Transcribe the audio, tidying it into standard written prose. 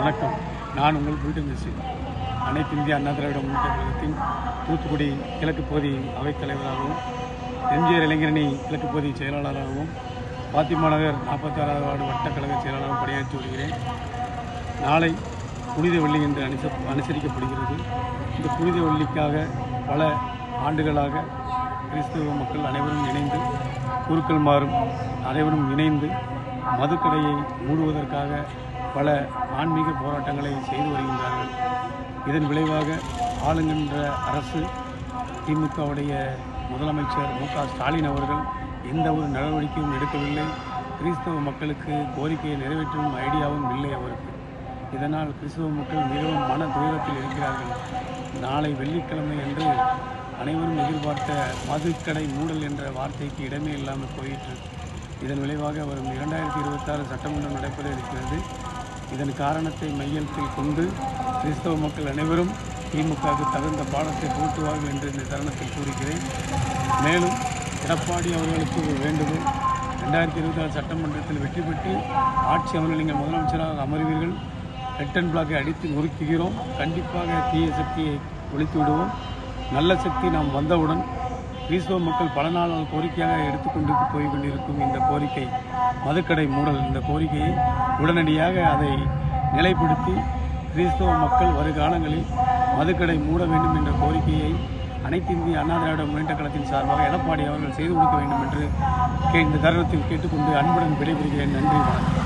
வணக்கம். நான் உங்கள் புல்டன் மிஸ்ஸி. அனைத்து இந்திய அண்ணா திராவிட முன்னேற்ற கழகத்தின் தூத்துக்குடி கிழக்கு பகுதி அவைத் தலைவராகவும், எம்ஜிஆர் இளைஞரணி கிழக்கு பகுதி செயலாளராகவும், பாத்திமா நகர் 46வது வார்டு வட்டக்கழக செயலாளராகவும் பணியாற்றி வருகிறேன். நாளை புனித வெள்ளி என்று அனுசரிக்கப்படுகிறது. இந்த புனித வெள்ளிக்காக பல ஆண்டுகளாக கிறிஸ்தவ மக்கள் அனைவரும் இணைந்து, குருக்கள் மாறும் அனைவரும் இணைந்து மதுக்கடையை மூடுவதற்காக பல ஆன்மீக போராட்டங்களை செய்து வருகின்றார்கள். இதன் விளைவாக ஆளுகின்ற அரசு, திமுகவுடைய முதலமைச்சர் மு.க.ஸ்டாலின் அவர்கள் எந்த ஒரு நடவடிக்கையும் எடுக்கவில்லை. கிறிஸ்தவ மக்களுக்கு கோரிக்கையை நிறைவேற்றும் ஐடியாவும் இல்லை அவருக்கு. இதனால் கிறிஸ்தவ மக்கள் மிகவும் மன துயரத்தில் இருக்கிறார்கள். நாளை வெள்ளிக்கிழமை அன்று அனைவரும் எதிர்பார்த்த மதுக்கடை மூடல் என்ற வார்த்தைக்கு இடமே இல்லாமல் போயிற்று. இதன் விளைவாக வரும் 2026 சட்டமன்றம் நடைபெற இருக்கிறது. இதன் காரணத்தை மையத்தில் கொண்டு கிறிஸ்தவ மக்கள் அனைவரும் திமுகவுக்கு தகுந்த பாடத்தை புகட்டுவார்கள் என்று இந்த தருணத்தில் கூறுகிறேன். மேலும் எடப்பாடி அவர்களுக்கு ஒரு வேண்டுகோள், 2024 சட்டமன்றத்தில் வெற்றி பெற்று ஆட்சி அமர்வில் நீங்கள் முதலமைச்சராக அமர்வீர்கள். ரெட் அண்ட் பிளாக்கை அடித்து நொறுக்குகிறோம். கண்டிப்பாக தீய சக்தியை ஒழித்து விடுவோம். நல்ல சக்தி நாம் வந்தவுடன் கிறிஸ்தவ மக்கள் பல நாள் கோரிக்கையாக எடுத்துக்கொண்டு போய் கொண்டிருக்கும் இந்த கோரிக்கை, மதுக்கடை மூடல், இந்த கோரிக்கையை உடனடியாக அதை நிலைப்படுத்தி கிறிஸ்தவ மக்கள் வருகாலங்களில் மதுக்கடை மூட வேண்டும் என்ற கோரிக்கையை அனைத்து இந்திய அண்ணா திராவிட முன்னேற்ற கழகத்தின் சார்பாக எடப்பாடி அவர்கள் செய்து கொடுக்க வேண்டும் என்று இந்த தருணத்தில் கேட்டுக்கொண்டு அன்புடன் விடைபெறுகிறேன். நன்றி, வணக்கம்.